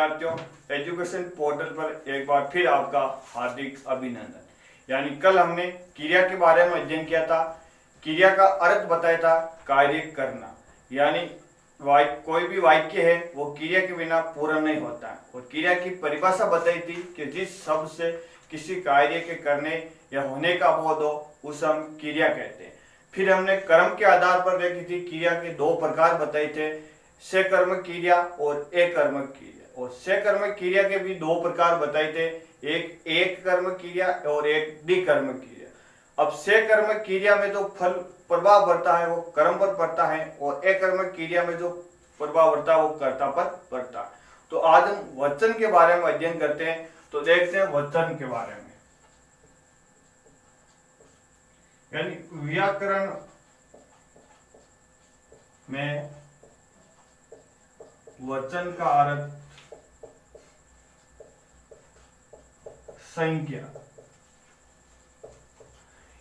विद्यार्थियों, education portal पर एक बार फिर आपका हार्दिक अभिनंदन। यानी कल हमने क्रिया के बारे में अध्ययन किया था। क्रिया का अर्थ बताया था कार्य करना। यानी कोई भी वाक्य है वो क्रिया के बिना पूरा नहीं होता है। और क्रिया की परिभाषा बताई थी कि जिस शब्द से किसी कार्य के करने या होने का बोध हो उसे हम क्रिया कहते हैं। फिर हमने कर्म के आधार पर देखी थी क्रिया के दो प्रकार बताए थे, सकर्मक क्रिया और अकर्मक क्रिया। और सकर्मक क्रिया के भी दो प्रकार बताए थे, एक कर्मक क्रिया और एक द्विकर्मक क्रिया। अब सकर्मक क्रिया में जो फल प्रभाव पड़ता है वो कर्म पर पड़ता है और अकर्मक क्रिया में जो प्रभाव पड़ता है वो कर्ता पर पड़ता है। तो आज हम वचन के बारे में अध्ययन करते हैं। तो देखते हैं वचन के बारे में। यानी व्याकरण में वचन का अर्थ संज्ञा।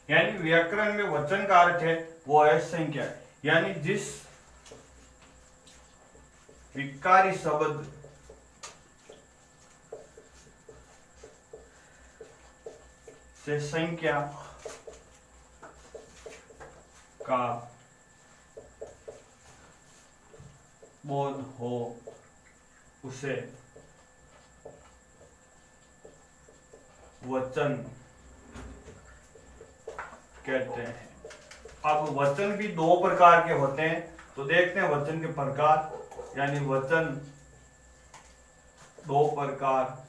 यानी व्याकरण में वचन का अर्थ है वो है संज्ञा। यानी जिस विकारी शब्द से संज्ञा का बोध हो उसे वचन कहते हैं। अब वचन भी दो प्रकार के होते हैं। तो देखते हैं वचन के प्रकार। यानी वचन दो प्रकार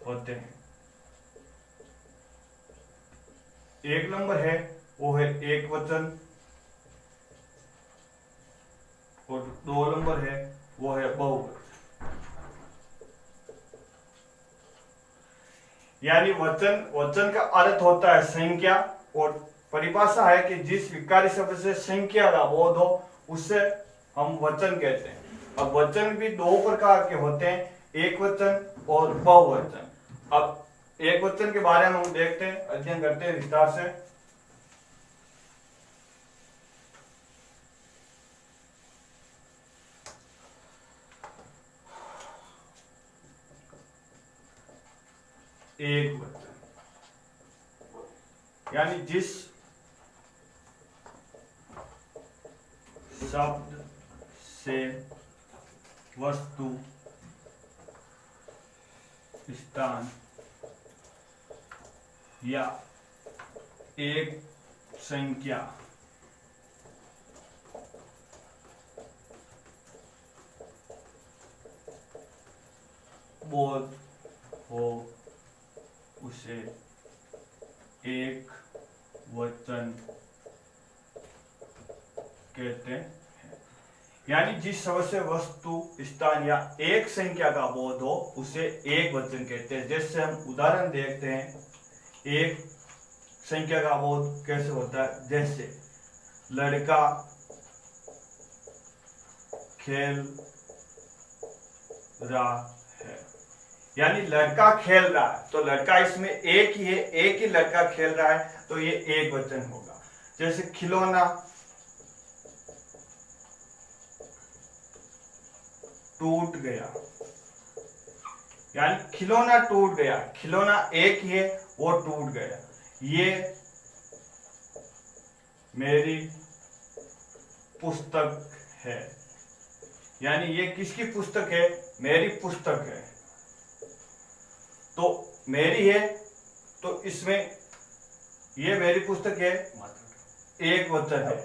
होते हैं। एक नंबर है वो है एक वचन और दो नंबर है वो है बहुवचन। यानी वचन का अर्थ होता है संख्या और परिभाषा है कि जिस विकारी शब्द से संख्या का बोध हो उससे हम वचन कहते हैं। अब वचन भी दो प्रकार के होते हैं, एक वचन और बहुवचन। अब एक वचन के बारे में हम देखते हैं, अध्ययन करते हैं विस्तार से। एक वचन यानी जिस शब्द से वस्तु, स्थान या एक संख्या बोध हो उसे एक वचन कहते हैं। यानी जिस शब्द से वस्तु, स्थान या एक संख्या का बोध हो उसे एक वचन कहते हैं। जैसे हम उदाहरण देखते हैं, एक संख्या का बोध कैसे होता है। जैसे लड़का खेल रहा है। यानी लड़का खेल रहा है तो लड़का इसमें एक ही है, एक ही लड़का खेल रहा है तो ये एक वचन होगा। जैसे खिलौना टूट गया। यानी खिलौना टूट गया, खिलौना एक ही है वो टूट गया। ये मेरी पुस्तक है। यानी ये किसकी पुस्तक है, मेरी पुस्तक है। तो मेरी है तो इसमें ये मेरी पुस्तक है, एक वचन है।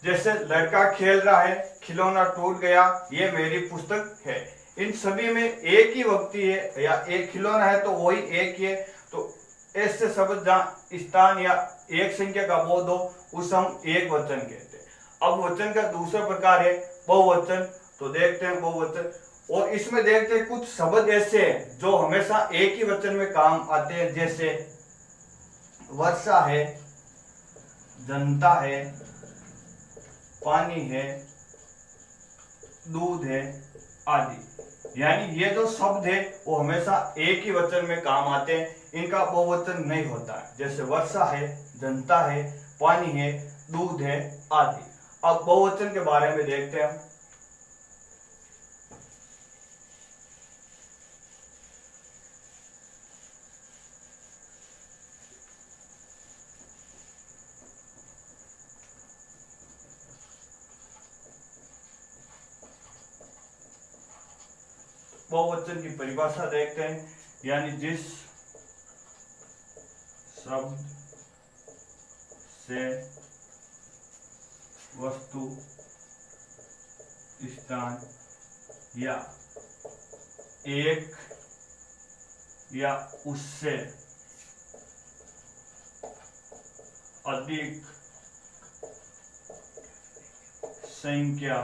जैसे लड़का खेल रहा है, खिलौना टूट गया, ये मेरी पुस्तक है। इन सभी में एक ही व्यक्ति है या एक खिलौना है तो वही एक ही है। तो ऐसे शब्द जहाँ स्थान या एक संख्या का बोध हो उसे हम एक वचन कहते हैं। अब वचन का दूसरा प्रकार है बहुवचन। तो देखते हैं बहुवचन और इसमें देखते हैं कुछ शब्द ऐसे हैं जो हमेशा एक ही वचन में काम आते हैं। जैसे वर्षा है, जनता है, पानी है, दूध है आदि। यानी ये जो शब्द है वो हमेशा एक ही वचन में काम आते हैं, इनका बहुवचन नहीं होता है। जैसे वर्षा है, जनता है, पानी है, दूध है आदि। अब बहुवचन के बारे में देखते हैं। बहुवचन की परिभाषा देखते हैं, यानी जिस शब्द से वस्तु, स्थान या एक या उससे अधिक संख्या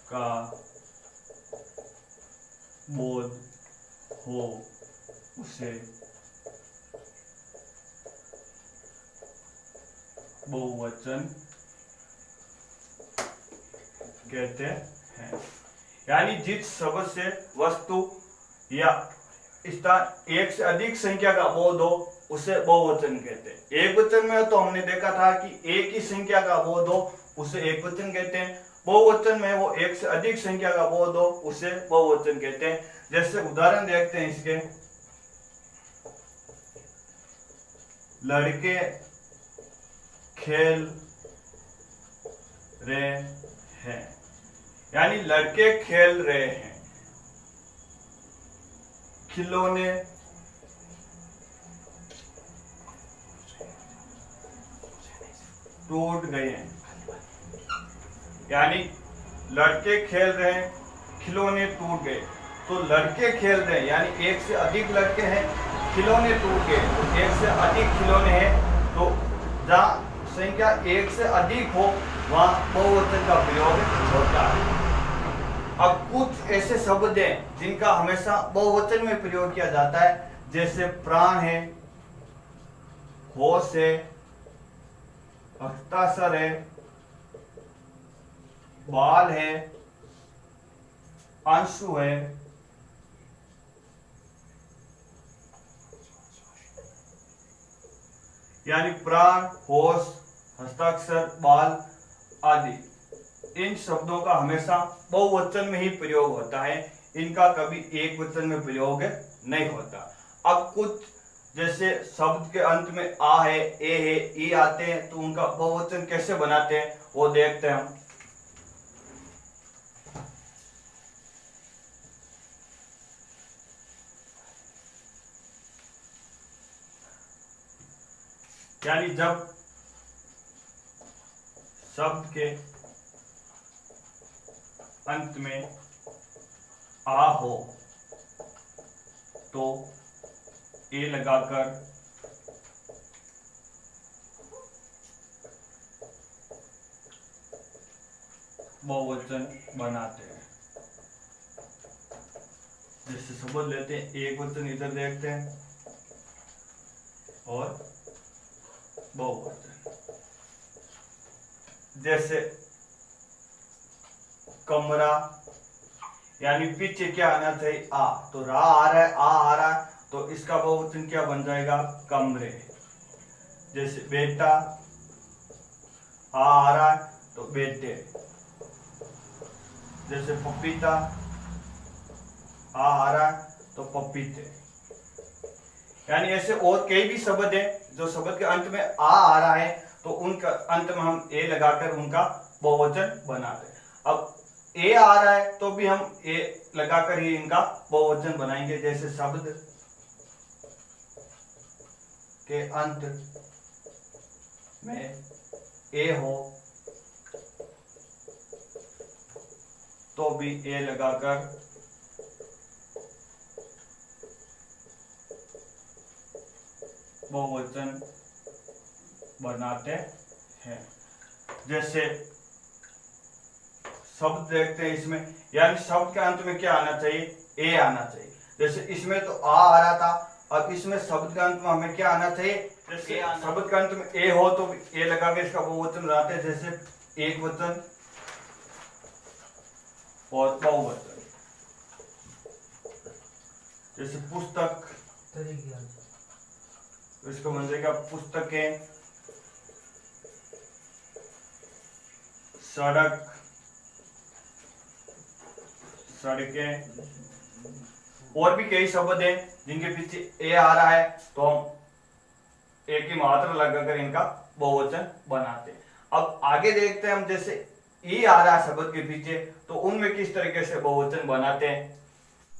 का बोध हो उसे बहुवचन कहते हैं। यानी जिस शब्द से वस्तु या स्थान एक से अधिक संख्या का बोध हो उसे बहुवचन कहते हैं। एक वचन में तो हमने देखा था कि एक ही संख्या का बोध हो उसे एक वचन कहते हैं। बहुवचन में वो एक से अधिक संख्या का बोध हो उसे बहुवचन कहते हैं। जैसे उदाहरण देखते हैं इसके, लड़के खेल रहे हैं, यानी लड़के खेल रहे हैं। खिलौने टूट गए हैं, यानी लड़के खेल रहे हैं, खिलौने टूट गए। तो लड़के खेल रहे हैं यानी एक से अधिक लड़के हैं, खिलौने टूट गए तो एक से अधिक खिलौने हैं। तो जहाँ संख्या एक से अधिक हो वहां बहुवचन का प्रयोग होता है। अब कुछ ऐसे शब्द हैं जिनका हमेशा बहुवचन में प्रयोग किया जाता है, जैसे प्राण है, होश है, हस्ताक्षर है, बाल है, अंशु है, यानी प्राण, होश, हस्ताक्षर, बाल आदि इन शब्दों का हमेशा बहुवचन में ही प्रयोग होता है। इनका कभी एक वचन में प्रयोग नहीं होता। अब कुछ जैसे शब्द के अंत में आ है, ए है, ई आते हैं तो उनका बहुवचन कैसे बनाते हैं वो देखते हैं हम। यानी जब शब्द के अंत में आ हो तो ए लगाकर बहुवचन बनाते हैं। जैसे शब्द लेते हैं, एक वचन इधर देखते हैं और बहुवचन। जैसे कमरा, यानी पीछे क्या आना चाहिए आ, तो रा आ रहा है, आ आ रहा है तो इसका बहुवचन क्या बन जाएगा कमरे। जैसे बेटा, आ रहा है तो बेटे। जैसे पपीता, आ रहा है तो पपीते। यानी ऐसे और कई भी शब्द है जो शब्द के अंत में आ रहा है तो उनका अंत में हम ए लगाकर उनका बहुवचन बनाते हैं। अब ए आ रहा है तो भी हम ए लगाकर ही इनका बहुवचन बनाएंगे। जैसे शब्द के अंत में ए हो तो भी ए लगाकर बहुवचन बनाते हैं। जैसे शब्द देखते हैं इसमें, यानी शब्द के अंत में क्या आना चाहिए ए आना चाहिए। जैसे इसमें तो आ रहा था, अब इसमें शब्द के अंत में हमें क्या आना चाहिए, जैसे शब्द के अंत में ए हो तो ए लगा के इसका बहुवचन बनाते हैं। जैसे एक वचन और बहुवचन। जैसे पुस्तक, इसको बन जाएगा पुस्तकें, सड़क, सड़कें। और भी कई शब्द हैं जिनके पीछे ए आ रहा है, तो हम ए की मात्रा लगाकर इनका बहुवचन बनाते हैं। अब आगे देखते हैं हम, जैसे ई आ रहा है शब्द के पीछे, तो उनमें किस तरीके से बहुवचन बनाते हैं।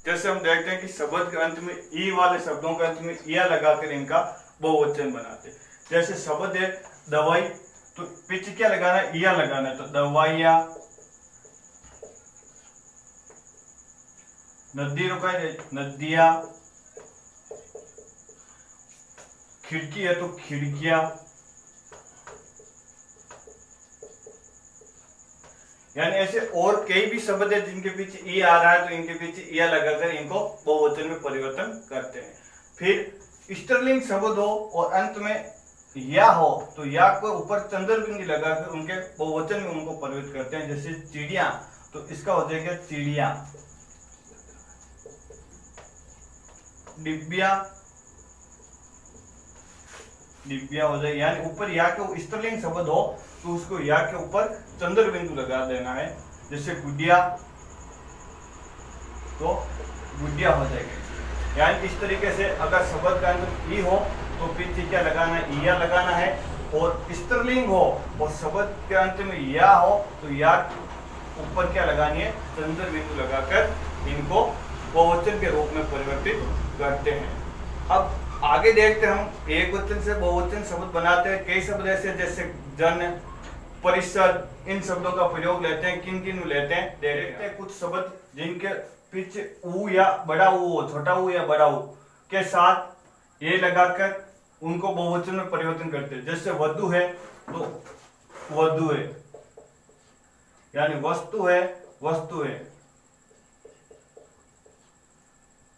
जैसे हम देखते हैं कि शब्द के अंत में ई वाले शब्दों के अंत में या लगाकर इनका बहुवचन बनाते हैं। जैसे शब्द है दवाई, तो पीछे क्या लगाना है, या लगाना है, तो दवाइया। नदी रुका है, नदिया। खिड़की है तो खिड़कियां। यानी ऐसे और कई भी शब्द है जिनके पीछे ई आ रहा है, तो इनके पीछे या लगाकर इनको बहुवचन में परिवर्तन करते हैं। फिर स्त्रीलिंग शब्द हो और अंत में या हो, तो या को ऊपर चंद्रबिंदु लगाकर उनके बहुवचन में उनको परिवर्तित करते हैं। जैसे चिड़िया, तो इसका हो जाएगा चिड़िया। डिब्बिया, डिब्बिया हो जाएगी। यानी ऊपर या के स्त्रीलिंग शब्द हो तो उसको या के ऊपर चंद्र बिंदु लगा देना है। जैसे गुडिया, तो गुडिया हो जाएगी। यानी इस तरीके से अगर शब्द का अंत ई हो तो पीछे क्या लगाना है, इया लगाना है। और स्त्रीलिंग हो और शब्द के अंत में या हो तो या ऊपर क्या लगानी है, चंद्र बिंदु लगाकर इनको बहुवचन के रूप में परिवर्तित करते हैं। अब आगे देखते हैं हम एक वचन से बहुवचन शब्द बनाते हैं। कई शब्द ऐसे जैसे जन, परिषद, इन शब्दों का प्रयोग लेते हैं। किन किन लेते हैं देखते हैं। कुछ शब्द जिनके पीछे ऊ या बड़ा ऊ हो, छोटा ऊ या बड़ा ऊ के साथ ये लगाकर उनको बहुवचन में परिवर्तन करते हैं। जैसे वधु है तो वधु है, यानी वस्तु है वस्तु है।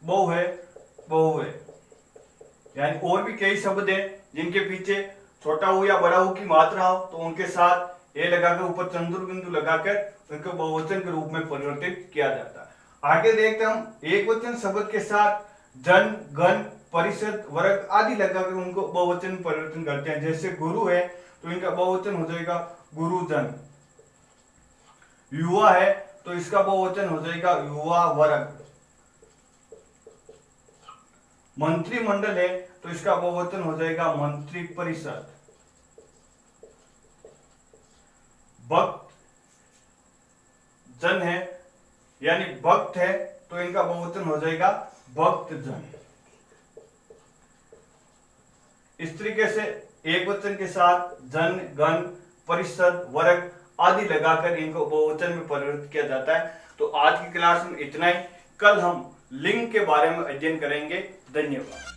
बहु है बहु है। यानी और भी कई शब्द हैं जिनके पीछे छोटा ऊ या बड़ा ऊ की मात्रा हो, तो उनके साथ ए लगाकर ऊपर चंद्र बिंदु लगाकर उनको बहुवचन के रूप में परिवर्तित किया जाता है। आगे देखते हैं हम एक वचन शब्द के साथ जन, गण, परिषद, वर्ग आदि लगाकर उनको बहुवचन में परिवर्तन करते हैं। जैसे गुरु है तो इनका बहुवचन हो जाएगा गुरुजन। युवा है तो इसका बहुवचन हो जाएगा युवा वर्ग। मंत्रिमंडल है तो इसका बहुवचन हो जाएगा मंत्री परिषद। भक्त जन है यानी भक्त है तो इनका बहुवचन हो जाएगा भक्त जन। इस तरीके से एक वचन के साथ जन, गण, परिषद, वर्ग आदि लगाकर इनको बहुवचन में परिवर्तित किया जाता है। तो आज की क्लास में इतना ही। कल हम लिंग के बारे में अध्ययन करेंगे। धन्यवाद।